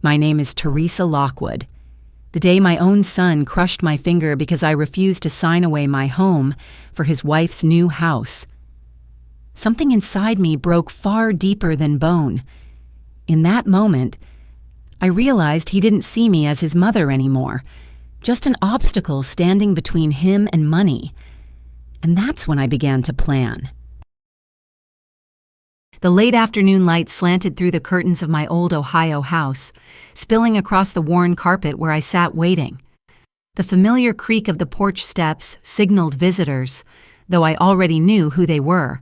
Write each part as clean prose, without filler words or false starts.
My name is Teresa Lockwood. The day my own son crushed my finger because I refused to sign away my home for his wife's new house. Something inside me broke far deeper than bone. In that moment, I realized he didn't see me as his mother anymore, just an obstacle standing between him and money. And that's when I began to plan. The late afternoon light slanted through the curtains of my old Ohio house, spilling across the worn carpet where I sat waiting. The familiar creak of the porch steps signaled visitors, though I already knew who they were.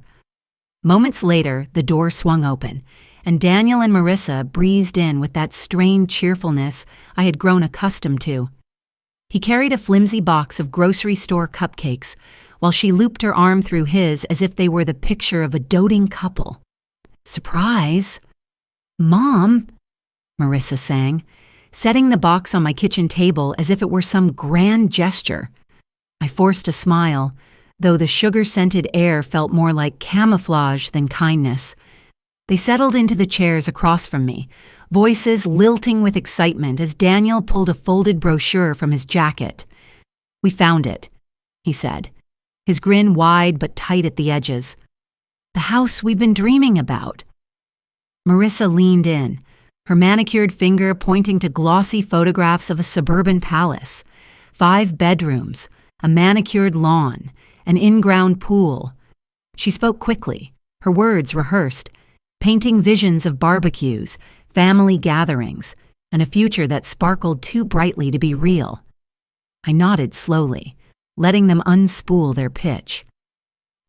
Moments later, the door swung open, and Daniel and Marissa breezed in with that strained cheerfulness I had grown accustomed to. He carried a flimsy box of grocery store cupcakes, while she looped her arm through his as if they were the picture of a doting couple. "Surprise!" "Mom," Marissa sang, setting the box on my kitchen table as if it were some grand gesture. I forced a smile, though the sugar-scented air felt more like camouflage than kindness. They settled into the chairs across from me, voices lilting with excitement as Daniel pulled a folded brochure from his jacket. "We found it," he said, his grin wide but tight at the edges. "The house we've been dreaming about." Marissa leaned in, her manicured finger pointing to glossy photographs of a suburban palace, 5 bedrooms, a manicured lawn, an in-ground pool. She spoke quickly, her words rehearsed, painting visions of barbecues, family gatherings, and a future that sparkled too brightly to be real. I nodded slowly, letting them unspool their pitch.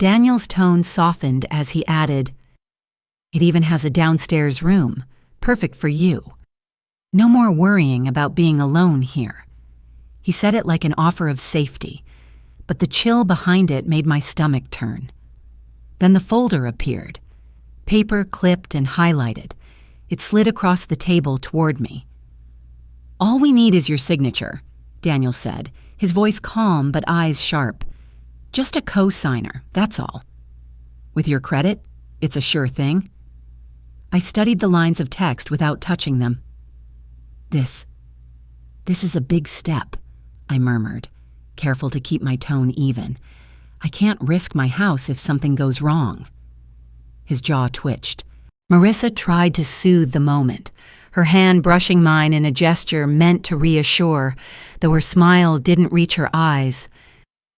Daniel's tone softened as he added, "It even has a downstairs room, perfect for you. No more worrying about being alone here." He said it like an offer of safety, but the chill behind it made my stomach turn. Then the folder appeared, paper clipped and highlighted. It slid across the table toward me. "All we need is your signature," Daniel said, his voice calm but eyes sharp. "Just a co-signer, that's all. With your credit, it's a sure thing." I studied the lines of text without touching them. This is a big step," I murmured, careful to keep my tone even. "I can't risk my house if something goes wrong." His jaw twitched. Marissa tried to soothe the moment, her hand brushing mine in a gesture meant to reassure, though her smile didn't reach her eyes.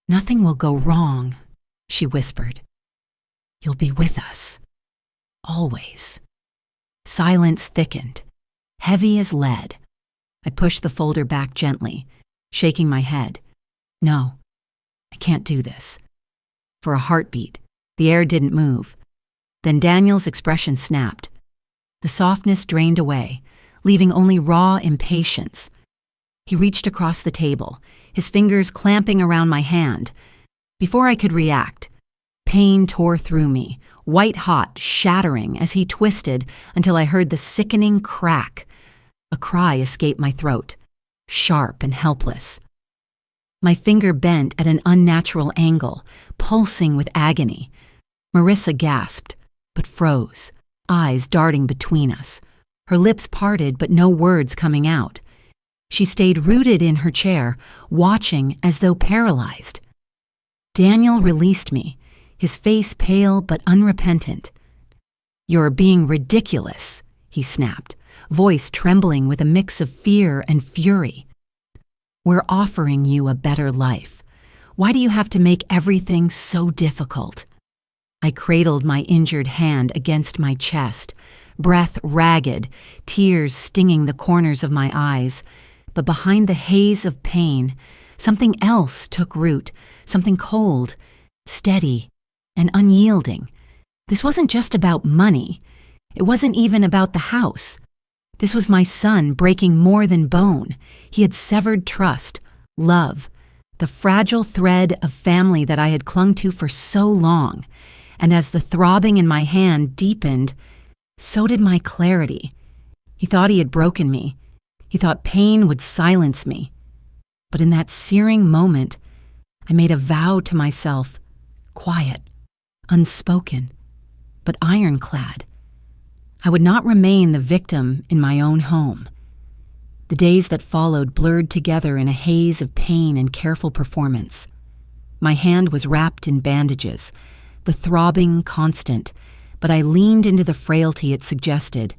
"Nothing will go wrong," she whispered. "You'll be with us. Always." Silence thickened, heavy as lead. I pushed the folder back gently, shaking my head. "No, I can't do this." For a heartbeat, the air didn't move. Then Daniel's expression snapped. The softness drained away, leaving only raw impatience. He reached across the table, his fingers clamping around my hand. Before I could react, pain tore through me, white-hot, shattering as he twisted until I heard the sickening crack. A cry escaped my throat, sharp and helpless. My finger bent at an unnatural angle, pulsing with agony. Marissa gasped, but froze, eyes darting between us, her lips parted but no words coming out. She stayed rooted in her chair, watching as though paralyzed. Daniel released me, his face pale but unrepentant. "You're being ridiculous," he snapped, voice trembling with a mix of fear and fury. "We're offering you a better life. Why do you have to make everything so difficult?" I cradled my injured hand against my chest, breath ragged, tears stinging the corners of my eyes. But behind the haze of pain, something else took root, something cold, steady, and unyielding. This wasn't just about money. It wasn't even about the house. This was my son breaking more than bone. He had severed trust, love, the fragile thread of family that I had clung to for so long. And as the throbbing in my hand deepened, so did my clarity. He thought he had broken me. He thought pain would silence me. But in that searing moment, I made a vow to myself, quiet, unspoken, but ironclad. I would not remain the victim in my own home. The days that followed blurred together in a haze of pain and careful performance. My hand was wrapped in bandages, the throbbing constant, but I leaned into the frailty it suggested.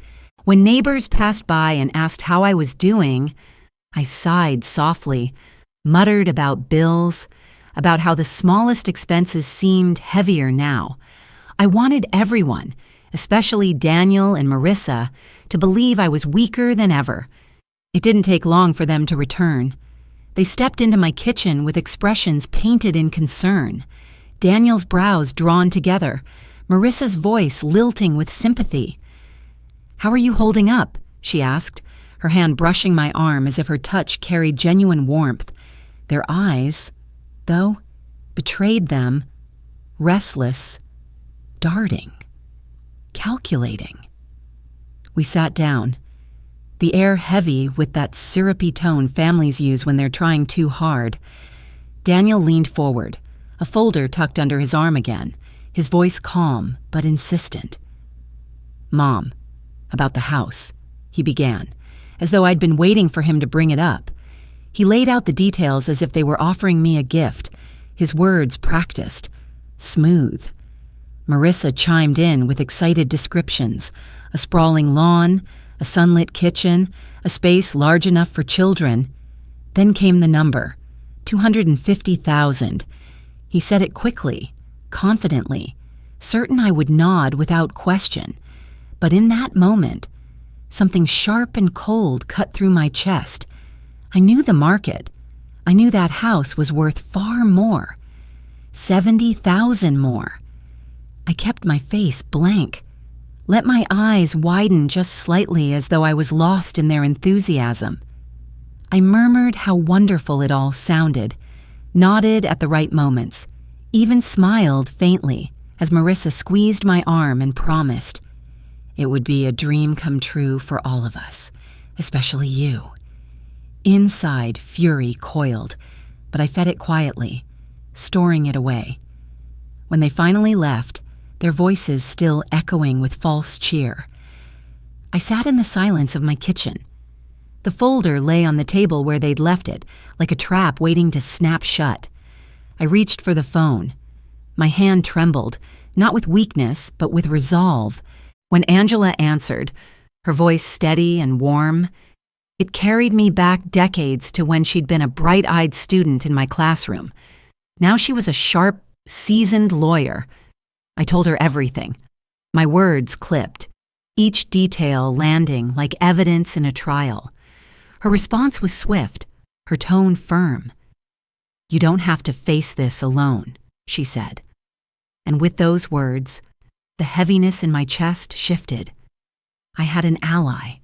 When neighbors passed by and asked how I was doing, I sighed softly, muttered about bills, about how the smallest expenses seemed heavier now. I wanted everyone, especially Daniel and Marissa, to believe I was weaker than ever. It didn't take long for them to return. They stepped into my kitchen with expressions painted in concern, Daniel's brows drawn together, Marissa's voice lilting with sympathy. "How are you holding up?" she asked, her hand brushing my arm as if her touch carried genuine warmth. Their eyes, though, betrayed them, restless, darting, calculating. We sat down, the air heavy with that syrupy tone families use when they're trying too hard. Daniel leaned forward, a folder tucked under his arm again, his voice calm but insistent. "Mom, about the house," he began, as though I'd been waiting for him to bring it up. He laid out the details as if they were offering me a gift, his words practiced, smooth. Marissa chimed in with excited descriptions, a sprawling lawn, a sunlit kitchen, a space large enough for children. Then came the number, $250,000. He said it quickly, confidently, certain I would nod without question. But in that moment, something sharp and cold cut through my chest. I knew the market. I knew that house was worth far more. 70,000 more. I kept my face blank, let my eyes widen just slightly as though I was lost in their enthusiasm. I murmured how wonderful it all sounded, nodded at the right moments, even smiled faintly as Marissa squeezed my arm and promised, "It would be a dream come true for all of us, especially you." Inside, fury coiled, but I fed it quietly, storing it away. When they finally left, their voices still echoing with false cheer, I sat in the silence of my kitchen. The folder lay on the table where they'd left it, like a trap waiting to snap shut. I reached for the phone. My hand trembled, not with weakness, but with resolve. When Angela answered, her voice steady and warm, it carried me back decades to when she'd been a bright-eyed student in my classroom. Now she was a sharp, seasoned lawyer. I told her everything. My words clipped, each detail landing like evidence in a trial. Her response was swift, her tone firm. "You don't have to face this alone," she said. And with those words, the heaviness in my chest shifted. I had an ally,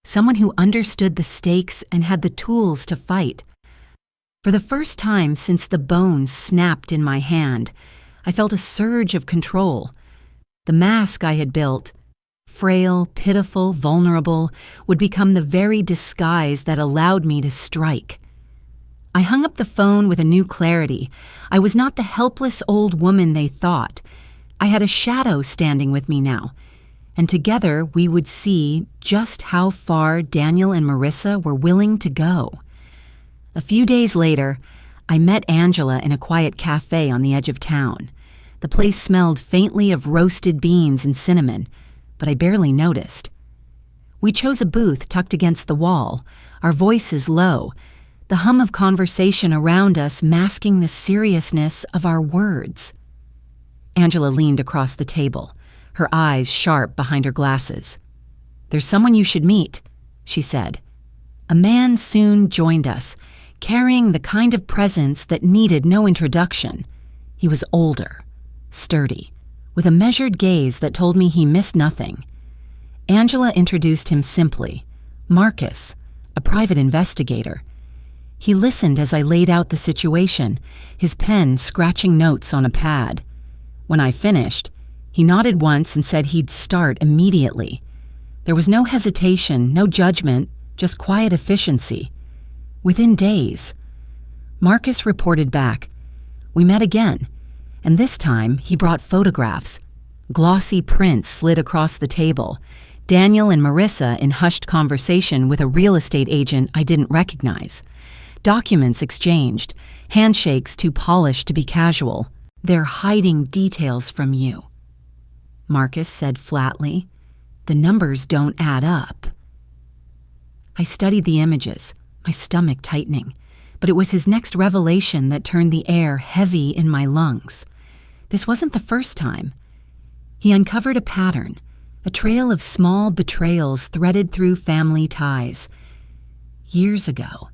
someone who understood the stakes and had the tools to fight. For the first time since the bones snapped in my hand, I felt a surge of control. The mask I had built, frail, pitiful, vulnerable, would become the very disguise that allowed me to strike. I hung up the phone with a new clarity. I was not the helpless old woman they thought. I had a shadow standing with me now, and together we would see just how far Daniel and Marissa were willing to go. A few days later, I met Angela in a quiet cafe on the edge of town. The place smelled faintly of roasted beans and cinnamon, but I barely noticed. We chose a booth tucked against the wall, our voices low, the hum of conversation around us masking the seriousness of our words. Angela leaned across the table, her eyes sharp behind her glasses. "There's someone you should meet," she said. A man soon joined us, carrying the kind of presence that needed no introduction. He was older, sturdy, with a measured gaze that told me he missed nothing. Angela introduced him simply, Marcus, a private investigator. He listened as I laid out the situation, his pen scratching notes on a pad. When I finished, he nodded once and said he'd start immediately. There was no hesitation, no judgment, just quiet efficiency. Within days, Marcus reported back. We met again, and this time he brought photographs. Glossy prints slid across the table, Daniel and Marissa in hushed conversation with a real estate agent I didn't recognize. Documents exchanged, handshakes too polished to be casual. "They're hiding details from you," Marcus said flatly. "The numbers don't add up." I studied the images, my stomach tightening, but it was his next revelation that turned the air heavy in my lungs. This wasn't the first time. He uncovered a pattern, a trail of small betrayals threaded through family ties. Years ago,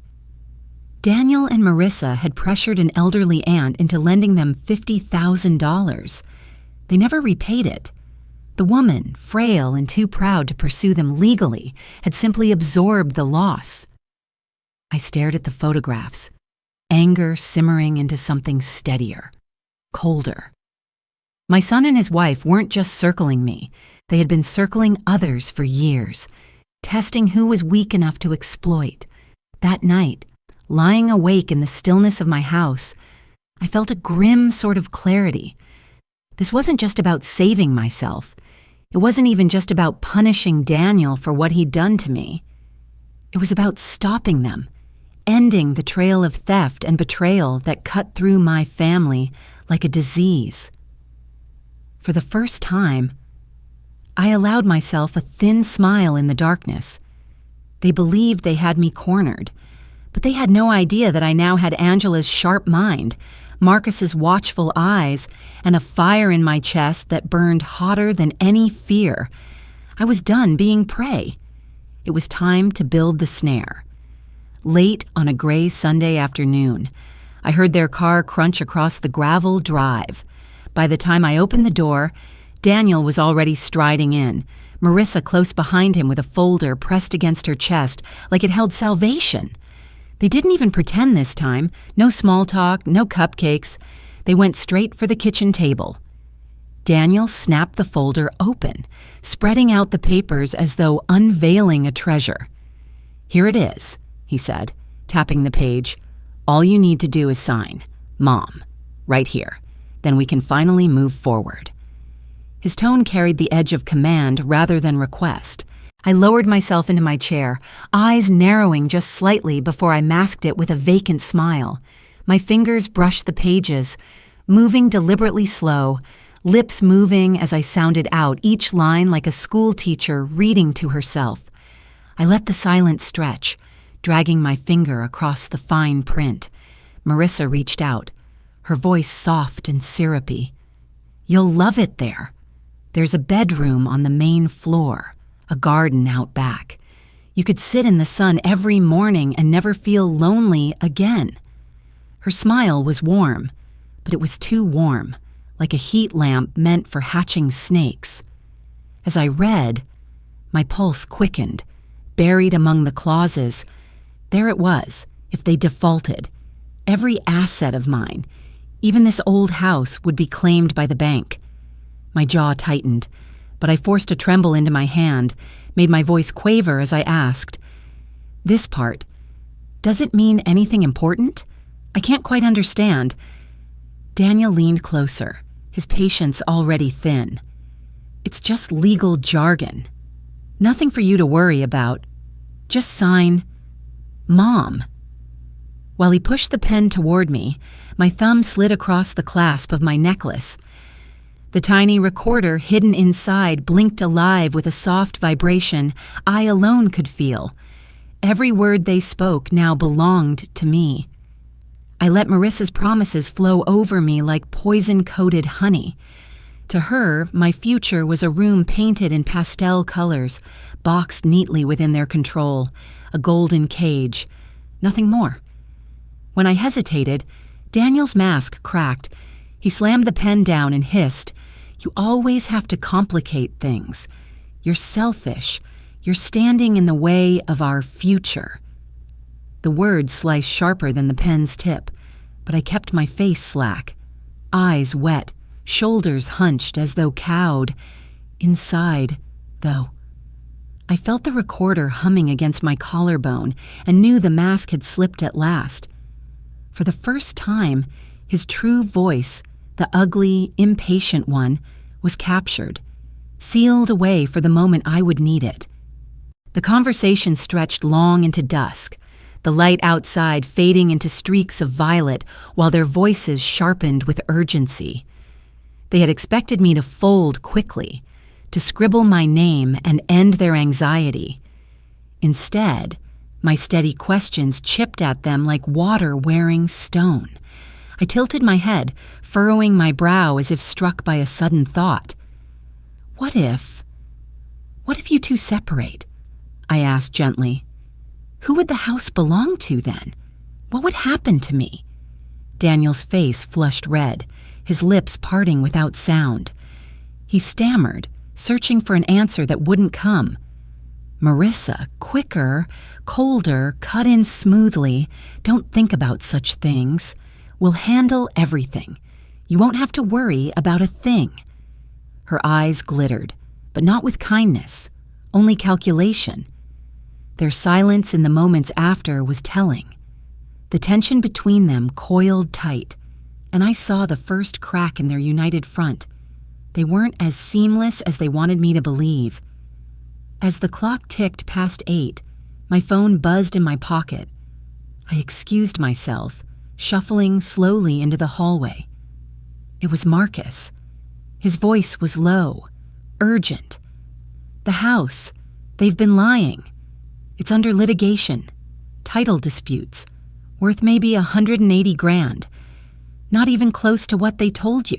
Daniel and Marissa had pressured an elderly aunt into lending them $50,000. They never repaid it. The woman, frail and too proud to pursue them legally, had simply absorbed the loss. I stared at the photographs, anger simmering into something steadier, colder. My son and his wife weren't just circling me. They had been circling others for years, testing who was weak enough to exploit. That night, lying awake in the stillness of my house, I felt a grim sort of clarity. This wasn't just about saving myself. It wasn't even just about punishing Daniel for what he'd done to me. It was about stopping them, ending the trail of theft and betrayal that cut through my family like a disease. For the first time, I allowed myself a thin smile in the darkness. They believed they had me cornered, but they had no idea that I now had Angela's sharp mind, Marcus's watchful eyes, and a fire in my chest that burned hotter than any fear. I was done being prey. It was time to build the snare. Late on a gray Sunday afternoon, I heard their car crunch across the gravel drive. By the time I opened the door, Daniel was already striding in, Marissa close behind him with a folder pressed against her chest like it held salvation. They didn't even pretend this time. No small talk, no cupcakes. They went straight for the kitchen table. Daniel snapped the folder open, spreading out the papers as though unveiling a treasure. "Here it is," he said, tapping the page. "All you need to do is sign. Mom. Right here. Then we can finally move forward." His tone carried the edge of command rather than request. I lowered myself into my chair, eyes narrowing just slightly before I masked it with a vacant smile. My fingers brushed the pages, moving deliberately slow, lips moving as I sounded out each line like a school teacher reading to herself. I let the silence stretch, dragging my finger across the fine print. Marissa reached out, her voice soft and syrupy. "You'll love it there. There's a bedroom on the main floor, a garden out back. You could sit in the sun every morning and never feel lonely again." Her smile was warm, but it was too warm, like a heat lamp meant for hatching snakes. As I read, my pulse quickened, buried among the clauses. There it was, if they defaulted. Every asset of mine, even this old house, would be claimed by the bank. My jaw tightened, but I forced a tremble into my hand, made my voice quaver as I asked, "This part, does it mean anything important? I can't quite understand." Daniel leaned closer, his patience already thin. "It's just legal jargon. Nothing for you to worry about. Just sign, Mom." While he pushed the pen toward me, my thumb slid across the clasp of my necklace. The tiny recorder hidden inside blinked alive with a soft vibration I alone could feel. Every word they spoke now belonged to me. I let Marissa's promises flow over me like poison-coated honey. To her, my future was a room painted in pastel colors, boxed neatly within their control, a golden cage, nothing more. When I hesitated, Daniel's mask cracked. He slammed the pen down and hissed, "You always have to complicate things. You're selfish. You're standing in the way of our future." The words sliced sharper than the pen's tip, but I kept my face slack, eyes wet, shoulders hunched as though cowed. Inside, though, I felt the recorder humming against my collarbone and knew the mask had slipped at last. For the first time, his true voice, the ugly, impatient one, was captured. sealed away for the moment I would need it. The conversation stretched long into dusk, the light outside fading into streaks of violet while their voices sharpened with urgency. They had expected me to fold quickly, to scribble my name and end their anxiety. Instead, my steady questions chipped at them like water wearing stone. I tilted my head, furrowing my brow as if struck by a sudden thought. What if you two separate? I asked gently. Who would the house belong to then? What would happen to me? Daniel's face flushed red, his lips parting without sound. He stammered, searching for an answer that wouldn't come. Marissa, quicker, colder, cut in smoothly. Don't think about such things. We'll handle everything. You won't have to worry about a thing. Her eyes glittered, but not with kindness, only calculation. Their silence in the moments after was telling. The tension between them coiled tight, and I saw the first crack in their united front. They weren't as seamless as they wanted me to believe. As the clock ticked past 8, my phone buzzed in my pocket. I excused myself, shuffling slowly into the hallway. It was Marcus. His voice was low, urgent. The house, they've been lying. It's under litigation, title disputes, worth maybe $180,000. Not even close to what they told you.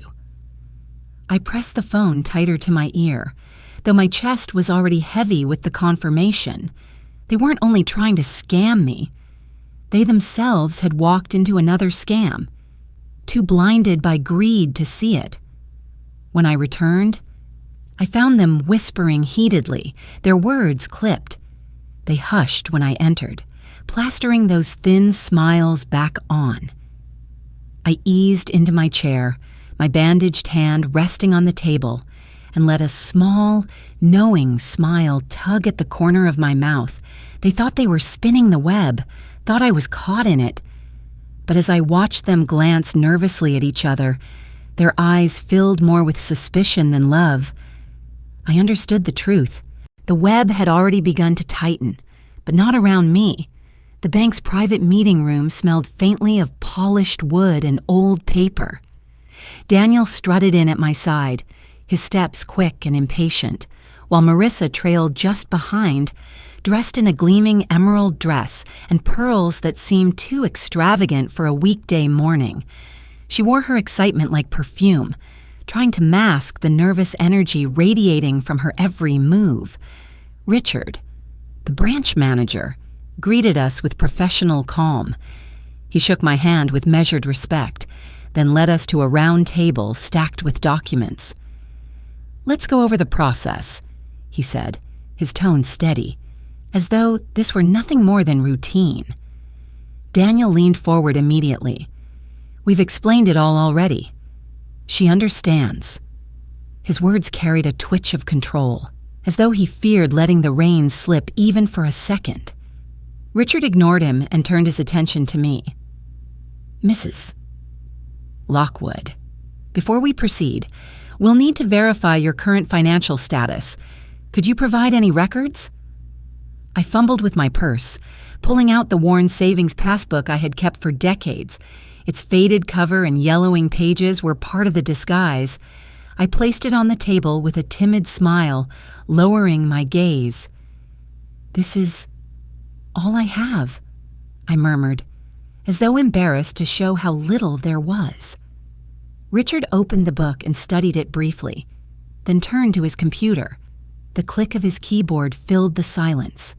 I pressed the phone tighter to my ear, though my chest was already heavy with the confirmation. They weren't only trying to scam me. They themselves had walked into another scam, too blinded by greed to see it. When I returned, I found them whispering heatedly, their words clipped. They hushed when I entered, plastering those thin smiles back on. I eased into my chair, my bandaged hand resting on the table, and let a small, knowing smile tug at the corner of my mouth. They thought they were spinning the web, thought I was caught in it. But as I watched them glance nervously at each other, their eyes filled more with suspicion than love, I understood the truth. The web had already begun to tighten, but not around me. The bank's private meeting room smelled faintly of polished wood and old paper. Daniel strutted in at my side, his steps quick and impatient, while Marissa trailed just behind, dressed in a gleaming emerald dress and pearls that seemed too extravagant for a weekday morning. She wore her excitement like perfume, trying to mask the nervous energy radiating from her every move. Richard, the branch manager, greeted us with professional calm. He shook my hand with measured respect, then led us to a round table stacked with documents. "Let's go over the process," he said, his tone steady, as though this were nothing more than routine. Daniel leaned forward immediately. "We've explained it all already. She understands." His words carried a twitch of control, as though he feared letting the reins slip even for a second. Richard ignored him and turned his attention to me. "Mrs. Lockwood, before we proceed, we'll need to verify your current financial status. Could you provide any records?" I fumbled with my purse, pulling out the worn savings passbook I had kept for decades. Its faded cover and yellowing pages were part of the disguise. I placed it on the table with a timid smile, lowering my gaze. "This is all I have," I murmured, as though embarrassed to show how little there was. Richard opened the book and studied it briefly, then turned to his computer. The click of his keyboard filled the silence.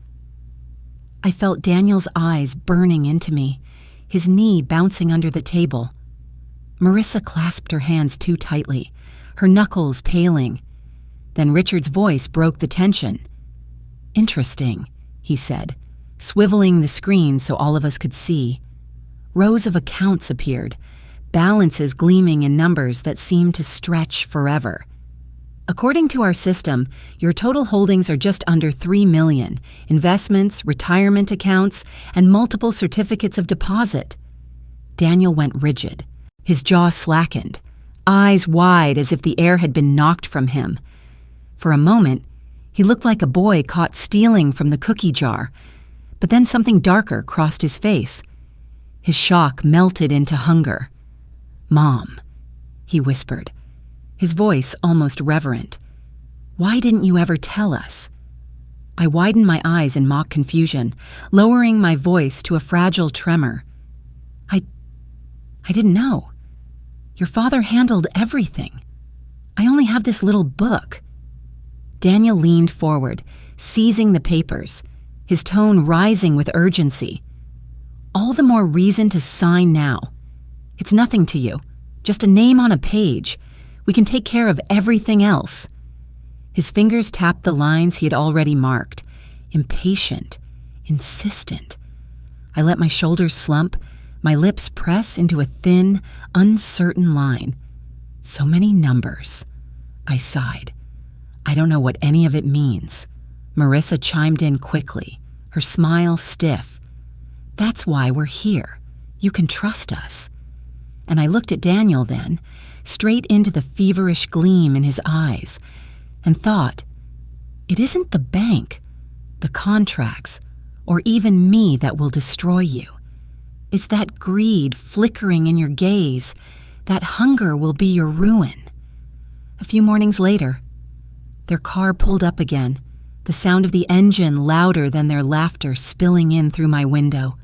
I felt Daniel's eyes burning into me, his knee bouncing under the table. Marissa clasped her hands too tightly, her knuckles paling. Then Richard's voice broke the tension. "Interesting," he said, swiveling the screen so all of us could see. Rows of accounts appeared, balances gleaming in numbers that seemed to stretch forever. "According to our system, your total holdings are just under $3 million, investments, retirement accounts, and multiple certificates of deposit." Daniel went rigid. His jaw slackened, eyes wide as if the air had been knocked from him. For a moment, he looked like a boy caught stealing from the cookie jar, but then something darker crossed his face. His shock melted into hunger. "Mom," he whispered, his voice almost reverent. "Why didn't you ever tell us?" I widened my eyes in mock confusion, lowering my voice to a fragile tremor. I didn't know. Your father handled everything. I only have this little book." Daniel leaned forward, seizing the papers, his tone rising with urgency. "All the more reason to sign now. It's nothing to you, just a name on a page. We can take care of everything else." His fingers tapped the lines he had already marked, impatient, insistent. I let my shoulders slump, my lips press into a thin, uncertain line. "So many numbers," I sighed. "I don't know what any of it means." Marissa chimed in quickly, her smile stiff. "That's why we're here. You can trust us." And I looked at Daniel then, straight into the feverish gleam in his eyes, and thought, it isn't the bank, the contracts, or even me that will destroy you. It's that greed flickering in your gaze. That hunger will be your ruin. A few mornings later, their car pulled up again, the sound of the engine louder than their laughter spilling in through my window.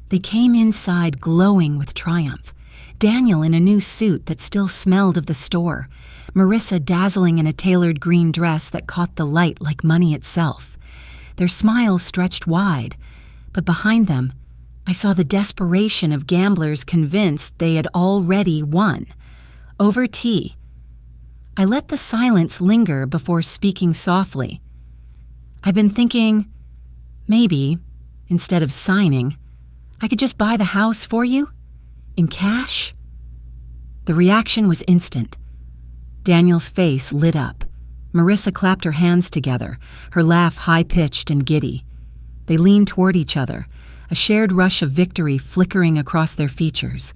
They came inside glowing with triumph, Daniel in a new suit that still smelled of the store, Marissa dazzling in a tailored green dress that caught the light like money itself. Their smiles stretched wide, but behind them, I saw the desperation of gamblers convinced they had already won. Over tea, I let the silence linger before speaking softly. "I've been thinking, maybe, instead of signing, I could just buy the house for you? In cash?" The reaction was instant. Daniel's face lit up. Marissa clapped her hands together, her laugh high-pitched and giddy. They leaned toward each other, a shared rush of victory flickering across their features.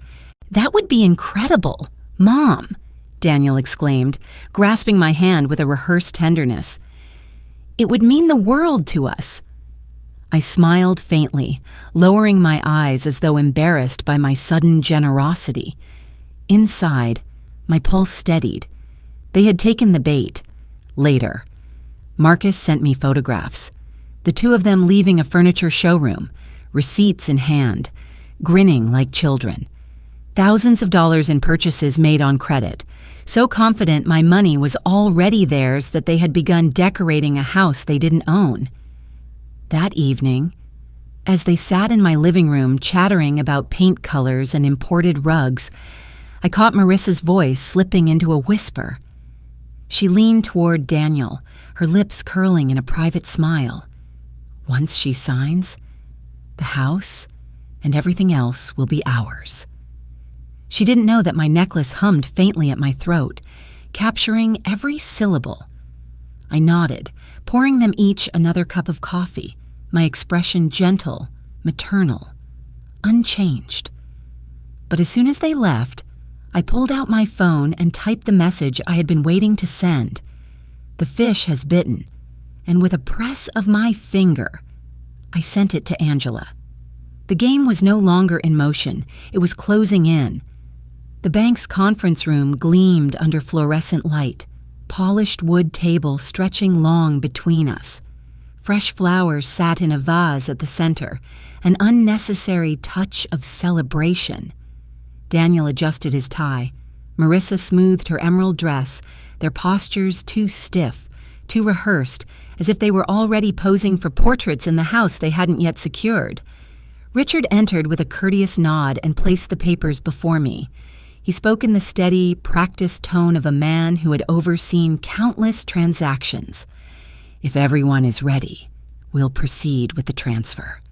"That would be incredible, Mom!" Daniel exclaimed, grasping my hand with a rehearsed tenderness. "It would mean the world to us." I smiled faintly, lowering my eyes as though embarrassed by my sudden generosity. Inside, my pulse steadied. They had taken the bait. Later, Marcus sent me photographs. The two of them leaving a furniture showroom, receipts in hand, grinning like children. Thousands of dollars in purchases made on credit, so confident my money was already theirs that they had begun decorating a house they didn't own. That evening, as they sat in my living room chattering about paint colors and imported rugs, I caught Marissa's voice slipping into a whisper. She leaned toward Daniel, her lips curling in a private smile. "Once she signs, the house and everything else will be ours." She didn't know that my necklace hummed faintly at my throat, capturing every syllable. I nodded, pouring them each another cup of coffee, my expression gentle, maternal, unchanged. But as soon as they left, I pulled out my phone and typed the message I had been waiting to send. "The fish has bitten," and with a press of my finger, I sent it to Angela. The game was no longer in motion. It was closing in. The bank's conference room gleamed under fluorescent light, polished wood table stretching long between us. Fresh flowers sat in a vase at the center, an unnecessary touch of celebration. Daniel adjusted his tie. Marissa smoothed her emerald dress, their postures too stiff, too rehearsed, as if they were already posing for portraits in the house they hadn't yet secured. Richard entered with a courteous nod and placed the papers before me. He spoke in the steady, practiced tone of a man who had overseen countless transactions. "If everyone is ready, we'll proceed with the transfer."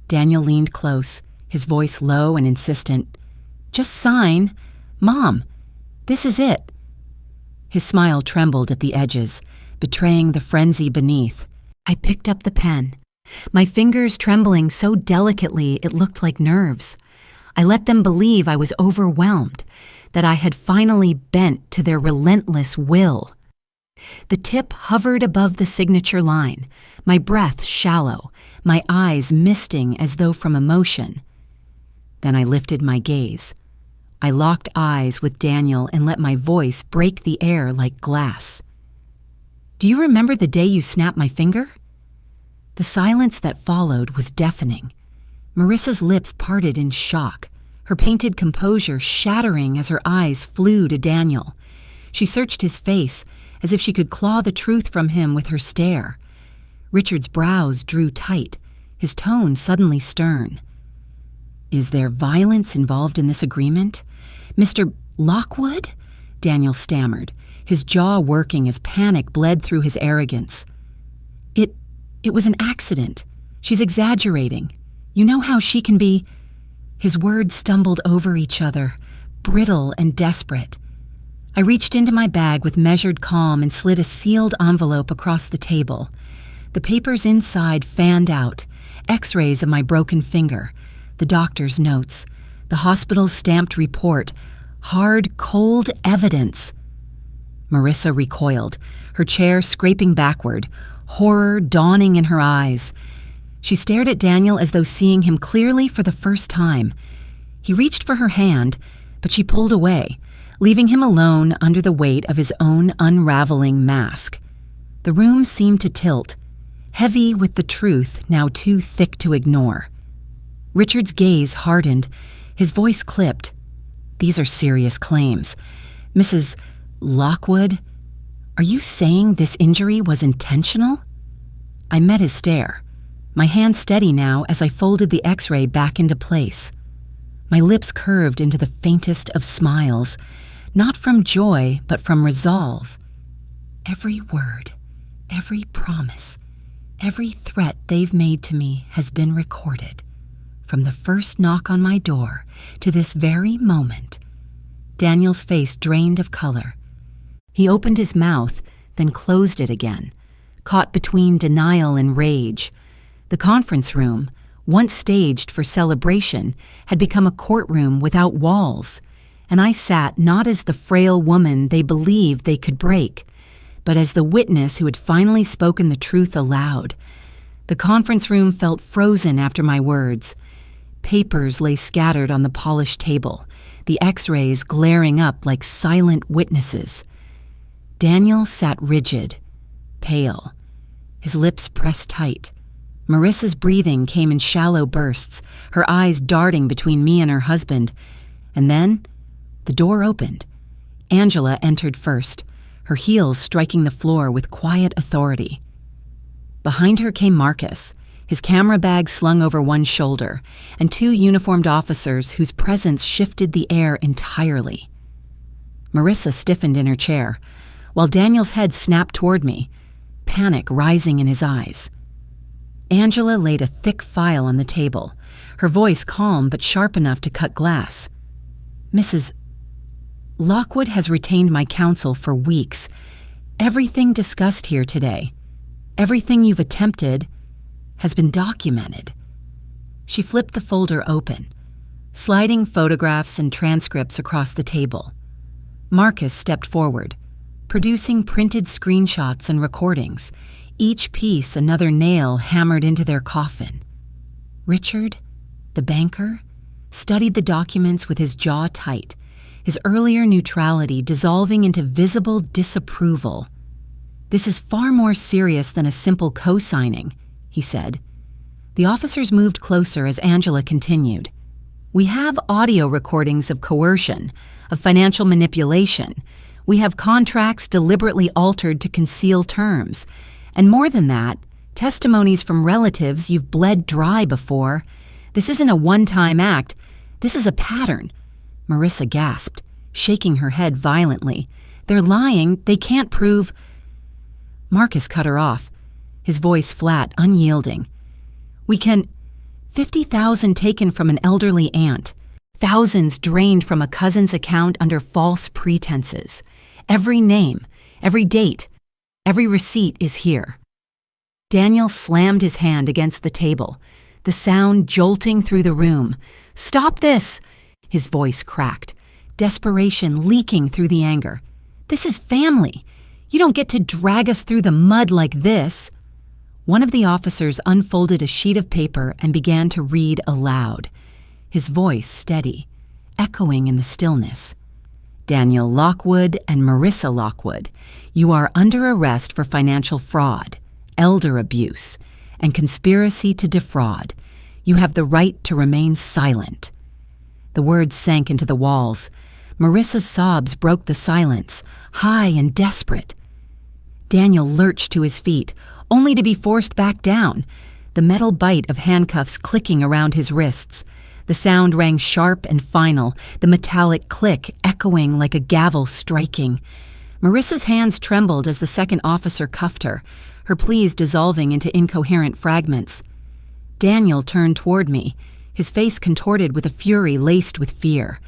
Daniel leaned close, his voice low and insistent. "Just sign. Mom, this is it." His smile trembled at the edges, betraying the frenzy beneath. I picked up the pen, my fingers trembling so delicately it looked like nerves. I let them believe I was overwhelmed, that I had finally bent to their relentless will. The tip hovered above the signature line, my breath shallow, my eyes misting as though from emotion. Then I lifted my gaze. I locked eyes with Daniel and let my voice break the air like glass. "Do you remember the day you snapped my finger?" The silence that followed was deafening. Marissa's lips parted in shock, her painted composure shattering as her eyes flew to Daniel. She searched his face as if she could claw the truth from him with her stare. Richard's brows drew tight, his tone suddenly stern. "Is there violence involved in this agreement? Mr. Lockwood?" Daniel stammered, his jaw working as panic bled through his arrogance. It was an accident. She's exaggerating. You know how she can be—" His words stumbled over each other, brittle and desperate. I reached into my bag with measured calm and slid a sealed envelope across the table. The papers inside fanned out, x-rays of my broken finger, the doctor's notes, the hospital's stamped report, hard, cold evidence. Marissa recoiled, her chair scraping backward, horror dawning in her eyes. She stared at Daniel as though seeing him clearly for the first time. He reached for her hand, but she pulled away, leaving him alone under the weight of his own unraveling mask. The room seemed to tilt, heavy with the truth now too thick to ignore. Richard's gaze hardened, his voice clipped. "These are serious claims. Mrs. Lockwood, are you saying this injury was intentional?" I met his stare, my hand steady now as I folded the x-ray back into place. My lips curved into the faintest of smiles, not from joy, but from resolve. Every word, every promise, every threat they've made to me has been recorded, from the first knock on my door to this very moment. Daniel's face drained of color. He opened his mouth, then closed it again, caught between denial and rage. The conference room, once staged for celebration, had become a courtroom without walls, and I sat not as the frail woman they believed they could break, but as the witness who had finally spoken the truth aloud. The conference room felt frozen after my words. Papers lay scattered on the polished table, the x-rays glaring up like silent witnesses. Daniel sat rigid, pale, his lips pressed tight. Marissa's breathing came in shallow bursts, her eyes darting between me and her husband. And then, the door opened. Angela entered first, her heels striking the floor with quiet authority. Behind her came Marcus, his camera bag slung over one shoulder, and two uniformed officers whose presence shifted the air entirely. Marissa stiffened in her chair, while Daniel's head snapped toward me, panic rising in his eyes. Angela laid a thick file on the table, her voice calm but sharp enough to cut glass. "Mrs. Lockwood has retained my counsel for weeks. Everything discussed here today, everything you've attempted, has been documented." She flipped the folder open, sliding photographs and transcripts across the table. Marcus stepped forward, producing printed screenshots and recordings, each piece another nail hammered into their coffin. Richard, the banker, studied the documents with his jaw tight, his earlier neutrality dissolving into visible disapproval. "This is far more serious than a simple co-signing," he said. The officers moved closer as Angela continued. "We have audio recordings of coercion, of financial manipulation. We have contracts deliberately altered to conceal terms. And more than that, testimonies from relatives you've bled dry before. This isn't a one-time act. This is a pattern." Marissa gasped, shaking her head violently. "They're lying. They can't prove—" Marcus cut her off, his voice flat, unyielding. "We can— 50,000 taken from an elderly aunt. Thousands drained from a cousin's account under false pretenses. Every name, every date, every receipt is here." Daniel slammed his hand against the table, the sound jolting through the room. "Stop this!" His voice cracked, desperation leaking through the anger. "This is family. You don't get to drag us through the mud like this." One of the officers unfolded a sheet of paper and began to read aloud, his voice steady, echoing in the stillness. "Daniel Lockwood and Marissa Lockwood, you are under arrest for financial fraud, elder abuse, and conspiracy to defraud. You have the right to remain silent." The words sank into the walls. Marissa's sobs broke the silence, high and desperate. Daniel lurched to his feet, only to be forced back down, the metal bite of handcuffs clicking around his wrists. The sound rang sharp and final, the metallic click echoing like a gavel striking. Marissa's hands trembled as the second officer cuffed her, her pleas dissolving into incoherent fragments. Daniel turned toward me, his face contorted with a fury laced with fear.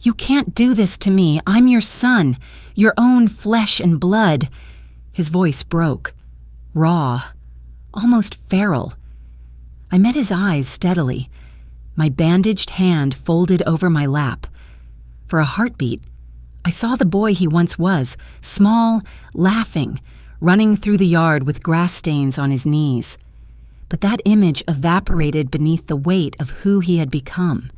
"You can't do this to me. I'm your son, your own flesh and blood." His voice broke, raw, almost feral. I met his eyes steadily, my bandaged hand folded over my lap. For a heartbeat, I saw the boy he once was, small, laughing, running through the yard with grass stains on his knees. But that image evaporated beneath the weight of who he had become.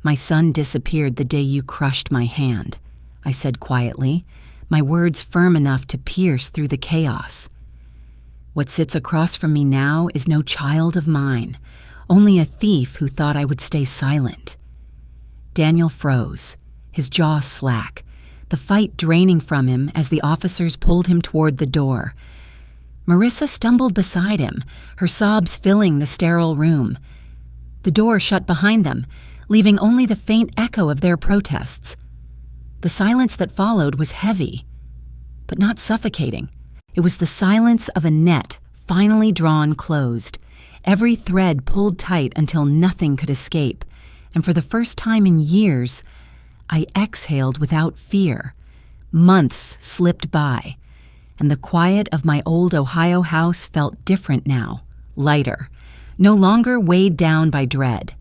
"My son disappeared the day you crushed my hand," I said quietly, my words firm enough to pierce through the chaos. "What sits across from me now is no child of mine, only a thief who thought I would stay silent." Daniel froze, his jaw slack, the fight draining from him as the officers pulled him toward the door. Marissa stumbled beside him, her sobs filling the sterile room. The door shut behind them, leaving only the faint echo of their protests. The silence that followed was heavy, but not suffocating. It was the silence of a net finally drawn closed, every thread pulled tight until nothing could escape, and for the first time in years, I exhaled without fear. Months slipped by, and the quiet of my old Ohio house felt different now, lighter, no longer weighed down by dread.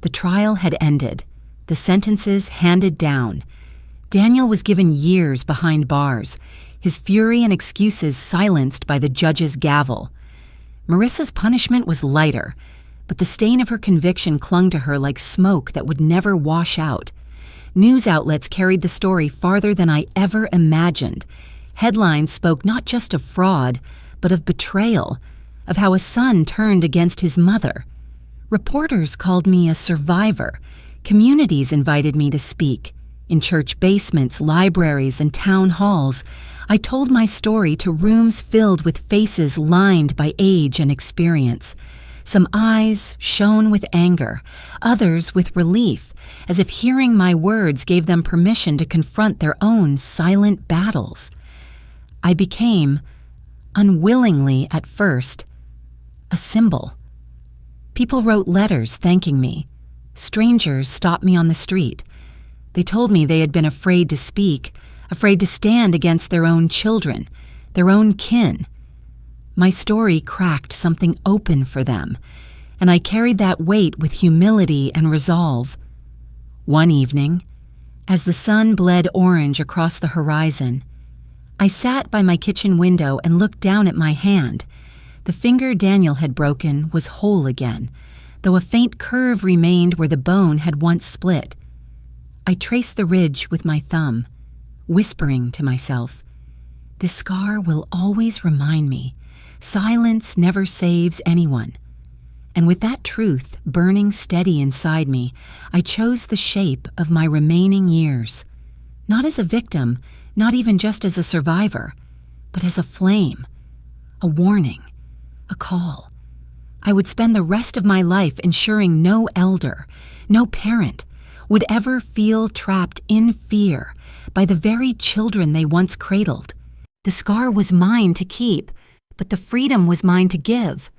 The trial had ended, the sentences handed down. Daniel was given years behind bars, his fury and excuses silenced by the judge's gavel. Marissa's punishment was lighter, but the stain of her conviction clung to her like smoke that would never wash out. News outlets carried the story farther than I ever imagined. Headlines spoke not just of fraud, but of betrayal, of how a son turned against his mother. Reporters called me a survivor. Communities invited me to speak. In church basements, libraries, and town halls, I told my story to rooms filled with faces lined by age and experience. Some eyes shone with anger, others with relief, as if hearing my words gave them permission to confront their own silent battles. I became, unwillingly at first, a symbol. People wrote letters thanking me. Strangers stopped me on the street. They told me they had been afraid to speak, afraid to stand against their own children, their own kin. My story cracked something open for them, and I carried that weight with humility and resolve. One evening, as the sun bled orange across the horizon, I sat by my kitchen window and looked down at my hand. The finger Daniel had broken was whole again, though a faint curve remained where the bone had once split. I traced the ridge with my thumb, whispering to myself, "This scar will always remind me, silence never saves anyone." And with that truth burning steady inside me, I chose the shape of my remaining years, not as a victim, not even just as a survivor, but as a flame, a warning, a call. I would spend the rest of my life ensuring no elder, no parent, would ever feel trapped in fear by the very children they once cradled. The scar was mine to keep, but the freedom was mine to give.